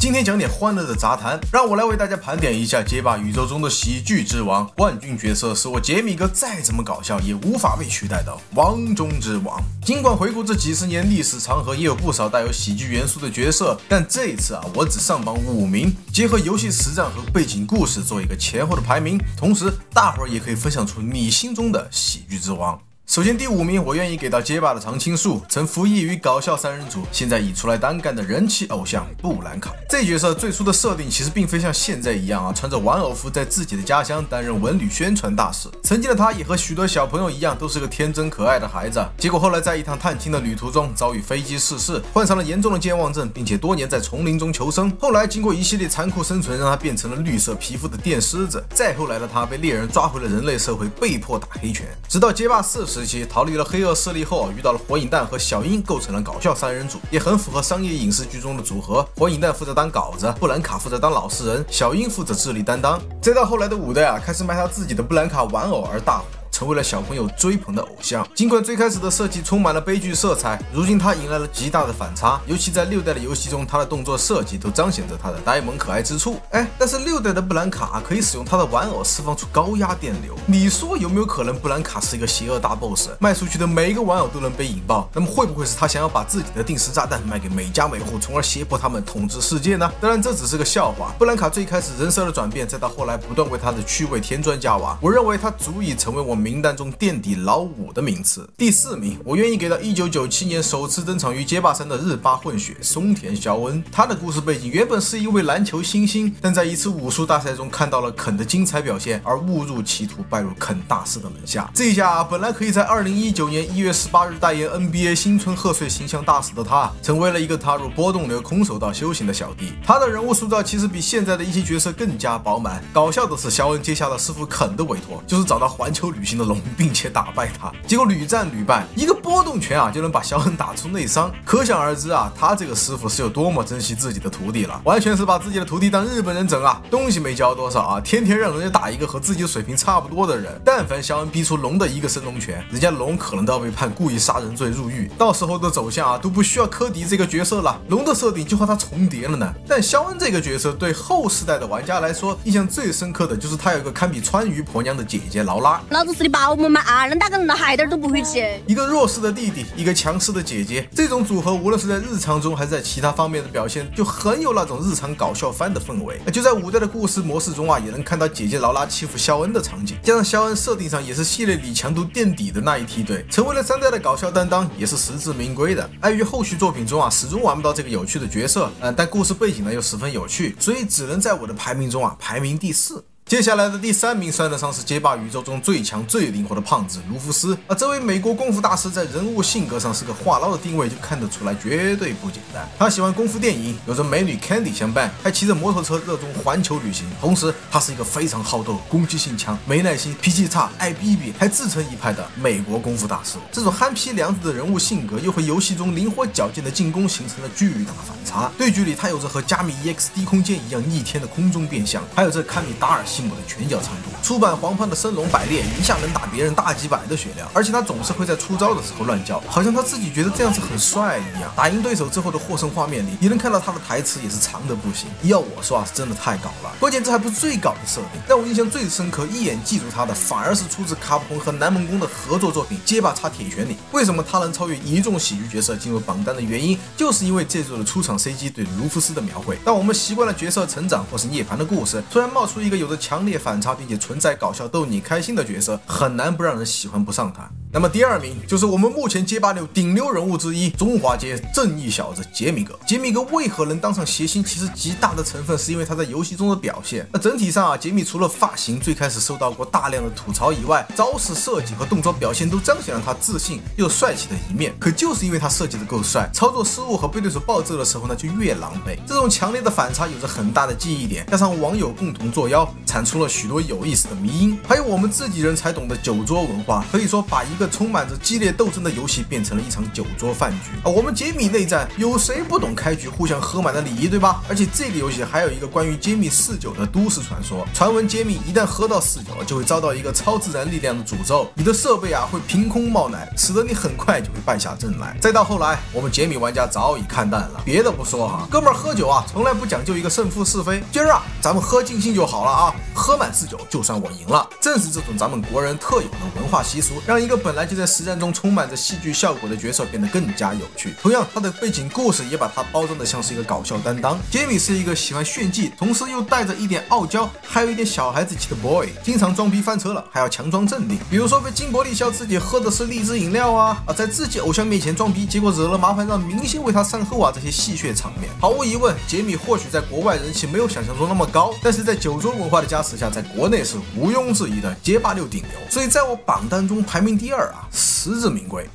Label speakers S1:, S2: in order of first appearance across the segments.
S1: 今天講點歡樂的雜談，讓我來為大家盤點一下街霸宇宙中的喜劇之王，冠軍角色是我傑米哥再怎麼搞笑也無法被取代的王中之王。儘管回顧這幾十年歷史長河，也有不少帶有喜劇元素的角色，但這一次我只上榜5名，結合遊戲實戰和背景故事做一個前後的排名，同時大夥兒也可以分享出你心中的喜劇之王。首先第5名，我願意給到街霸的常青樹，曾服役於搞笑3人組，現在已出來單幹的人氣偶像布蘭卡。這角色最初的設定其實並非像現在一樣穿着玩偶服在自己的家鄉擔任文旅宣傳大使。曾經的他也和許多小朋友一樣，都是個天真可愛的孩子。結果後來在一趟探親的旅途中遭遇飛機失事，患上了嚴重的健忘症，並且多年在叢林中求生。後來經過一系列殘酷生存，讓他變成了綠色皮膚的電獅子。再後來的他被獵人抓回了人類社會，被迫打黑拳。直到街霸4時期逃離了黑惡勢力後，遇到了火影彈和小櫻，構成了搞笑3人組，也很符合商業影視劇中的組合。火影彈負責當稿子，布蘭卡負責當老實人，小櫻負責智力擔當。再到後來的5代開始賣他自己的布蘭卡玩偶而大火，成為了小朋友追捧的偶像。儘管最開始的設計充滿了悲劇色彩，如今他迎來了極大的反差。尤其在6代的遊戲中，他的動作設計都彰顯着他的呆萌可愛之處。但是6代的布蘭卡可以使用他的玩偶釋放出高壓電流，你說有沒有可能布蘭卡是一個邪惡大 boss， 賣出去的每一個玩偶都能被引爆？那麼會不會是他想要把自己的定時炸彈賣給每家每戶，從而脅迫他們統治世界呢？當然這只是個笑話。布蘭卡最開始人設的轉變，再到後來不斷為他的趣味添磚加瓦，我認為他足以成為我名單中墊底老5的名次。第4名，我願意給到1997年首次登場於街霸3的日巴混血松田肖恩。他的故事背景原本是一位籃球新星，但在一次武術大賽中看到了肯的精彩表現，而誤入歧途，拜入肯大師的门下。這一下本來可以在2019年1月18日代言 NBA 新春賀歲形象大使的他，成為了一個踏入波動流空手道修行的小弟。他的人物塑造其實比現在的一些角色更加飽滿。搞笑的是，肖恩接下了師傅肯的委託，就是找到環球旅行的龍，並且打敗他。結果屢戰屢敗，一個波動拳就能把肖恩打出內傷。可想而知他這個師傅是有多麼珍惜自己的徒弟了，完全是把自己的徒弟當日本人整東西沒教多少天天讓人家打一個和自己水平差不多的人。但凡肖恩逼出龍的一個升龍拳，人家龍可能都要被判故意殺人罪入獄，到時候的走向都不需要柯迪這個角色了，龍的設定就和他重疊了呢。但肖恩這個角色對後世代的玩家來說，印象最深刻的就是他有一個堪比川渝婆娘的姐姐勞拉。
S2: 老子是你保姆嘛能打个人还点都不会去。
S1: 一個弱勢的弟弟，一個強勢的姐姐，這種組合無論是在日常中還是在其他方面的表現，就很有那種日常搞笑番的氛圍。就在5代的故事模式中也能看到姐姐勞拉欺負肖恩的場景，加上肖恩設定上也是系列裡強度墊底的那一梯隊，成為了3代的搞笑擔當，也是實至名歸的。礙於後續作品中始終玩不到這個有趣的角色，但故事背景又十分有趣，所以只能在我的排名中排名第4。接下來的第3名算得上是街霸宇宙中最強最靈活的胖子盧夫斯。這位美國功夫大師在人物性格上是個話癆的定位就看得出來絕對不簡單。他喜歡功夫電影，有着美女 Candy 相伴，還騎着摩托車熱衷環球旅行。同時他是一個非常好鬥、攻擊性強、沒耐心、脾氣差、愛逼逼，還自成一派的美國功夫大師。這種憨批娘子的人物性格又和遊戲中靈活矯健的進攻形成了巨大反差。對局裡他有着和加密 EX 低空劍一樣逆天的空中變向，還有這堪比達爾西姆的拳腳長度，出版黄胖的升龍百裂，一下能打別人大幾百的血量。而且他總是會在出招的時候亂叫，好像他自己覺得這樣子很帥一樣。打贏對手之後的獲勝畫面裡，也能看到他的台詞也是長的不行。要我說是真的太搞了。關鍵這還不是最搞的設定，讓我印象最深刻、一眼記住他的，反而是出自卡普空和南夢宮的合作作品《街霸 X 鐵拳》裡。為什麼他能超越一眾喜劇角色進入榜單的原因，就是因為這座的出場 CG 對盧夫斯的描繪。當我們習慣了角色成長或是涅槃的故事，突然冒出一個有着強烈反差並且存在搞笑逗你開心的角色，很難不讓人喜歡不上他。那麼第2名就是我們目前街霸6頂流人物之一，中華街正義小子傑米哥。傑米哥為何能當上諧星？其實極大的成分是因為他在遊戲中的表現。整體上傑米除了髮型最開始受到過大量的吐槽以外，招式設計和動作表現都彰顯了他自信又帥氣的一面。可就是因為他設計的夠帥，操作失誤和被對手暴揍的時候就越狼狽。這種強烈的反差有着很大的記憶點，加上網友共同作妖，產出了許多有意思的迷因。還有我們自己人才懂的酒桌文化，可以說把一個充滿着激烈鬥爭的遊戲變成了一場酒桌飯局。我們傑米內戰，有誰不懂開局互相喝滿的禮儀，對吧？而且這個遊戲還有一個關於傑米嗜酒的都市傳說，傳聞傑米一旦喝到嗜酒，就會遭到一個超自然力量的詛咒，你的設備會憑空冒奶，使得你很快就會敗下陣來。再到後來，我們傑米玩家早已看淡了，別的不說哈，哥們兒喝酒從來不講究一個勝負是非，今兒咱們喝盡興就好了啊，喝滿4酒就算我贏了。正是這種咱們國人特有的文化習俗，讓一個本來就在實戰中充滿着戲劇效果的角色變得更加有趣。同樣，他的背景故事也把他包裝得像是一個搞笑擔當。傑米是一個喜歡炫技，同時又帶着一點傲嬌，還有一點小孩子氣的 boy， 經常裝逼翻車了還要強裝鎮定，比如說被金伯利笑自己喝的是荔枝飲料在自己偶像面前裝逼，結果惹了麻煩讓明星為他善後這些戲謔場面。毫無疑問，傑米或許在國外人氣沒有想象中那麼高，但是在酒桌文化的加持下，在國內是毋庸置疑的街霸6頂流，所以在我榜單中排名第2實至名歸。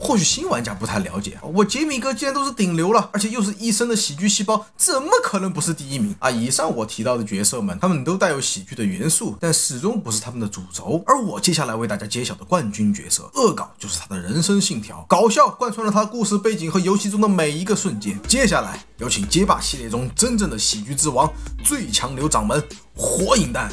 S1: 或許新玩家不太了解，我傑米哥既然都是頂流了，而且又是一身的喜劇細胞，怎麼可能不是第1名以上我提到的角色們，他們都帶有喜劇的元素，但始終不是他們的主軸。而我接下來為大家揭曉的冠軍角色惡搞，就是他的人生信條，搞笑貫穿了他故事背景和遊戲中的每一個瞬間。接下來有請街霸系列中真正的喜劇之王，最強流掌门火影弹。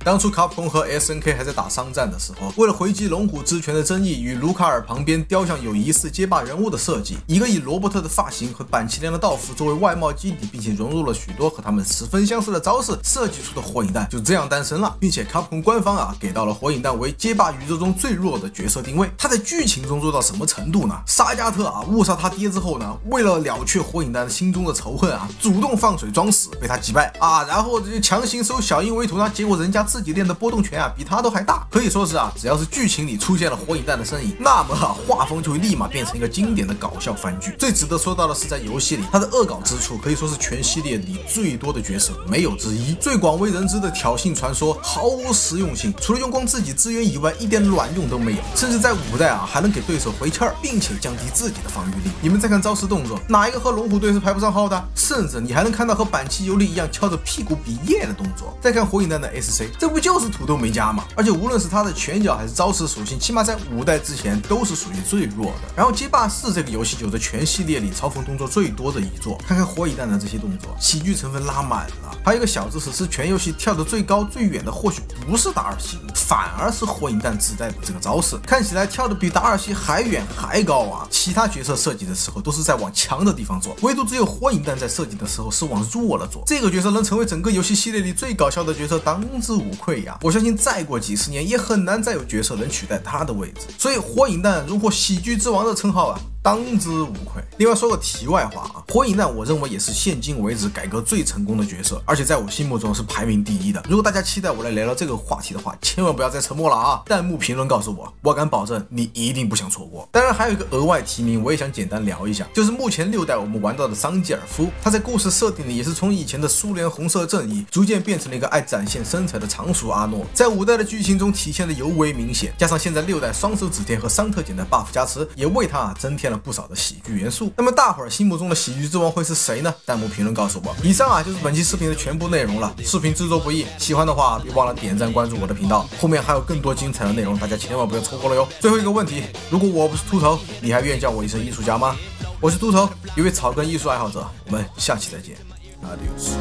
S1: 当初卡普空和 SNK 還在打商戰的時候，為了回擊龍虎之拳的爭議與盧卡爾旁邊雕像有疑似街霸人物的設計，一個以羅伯特的髮型和板崎良的道服作為外貌基底，並且融入了許多和他們十分相似的招式設計出的火影彈就這樣誕生了，並且卡普空官方給到了火影彈為街霸宇宙中最弱的角色定位。他在劇情中做到什麼程度呢？沙加特誤殺他爹之後呢，為了了卻火影彈心中的仇恨主動放水裝死被他擊敗然後就強行收小櫻為徒結果人家自己練的波動拳比他都還大，可以說是只要是劇情裡出現了火影彈的身影，那麼畫風就會立馬變成一個經典的搞笑番劇。最值得說到的是，在遊戲裡他的惡搞之處可以說是全系列裡最多的角色沒有之一。最廣為人知的挑釁傳說毫無實用性，除了用光自己資源以外一點卵用都沒有，甚至在5代還能給對手回氣兒，並且降低自己的防禦力。你們再看招式動作，哪一個和龍虎队是排不上號的？甚至你還能看到和板崎游利一樣敲着屁股比耶的动作。再看火影彈的 SC， 這不就是土豆没加吗？而且无論是他的拳腳還是招式屬性，起碼在5代之前都是屬於最弱的。然后街霸4這個遊戲有着全系列裡嘲諷動作最多的一作，看看火影彈的這些動作，喜劇成分拉滿了。還有一個小知識是，全遊戲跳得最高最遠的或許不是達爾西，反而是火影彈自帶的這個招式，看起來跳得比達爾西還遠還高其他角色設計的時候都是在往強的地方做，唯獨只有火影彈在設計的時候是往弱了做。這個角色能成為整個遊戲系列裡最搞笑的角色，當之無愧我相信再過幾十年也很難再有角色能取代他的位置，所以火影彈榮獲喜劇之王的稱號當之無愧。另外說個題外話火影彈我認為也是現今為止改革最成功的角色，而且在我心目中是排名第1的。如果大家期待我来聊聊這個話題的話，千萬不要再沉默了彈幕評論告訴我，我敢保證你一定不想錯過。當然還有一個額外提名，我也想簡單聊一下，就是目前6代我們玩到的桑吉爾夫，他在故事設定裡也是從以前的蘇聯紅色正義，逐漸變成了一個愛展現身材的常熟阿諾，在5代的劇情中體現的尤為明顯，加上現在6代双手指天和桑特碱的 buff 加持，也為他增添了不少的喜劇元素。那麼大伙兒心目中的喜剧之王会是誰呢？彈幕評論告訴我。以上就是本期視頻的全部內容了。視頻制作不易，喜歡的話別忘了點讚關注我的頻道，後面還有更多精彩的內容，大家千萬不要錯過了喲。最後一個問題，如果我不是禿頭，你還願意叫我一聲藝術家嗎？我是禿頭，一位草根藝術愛好者，我們下期再見。Adios。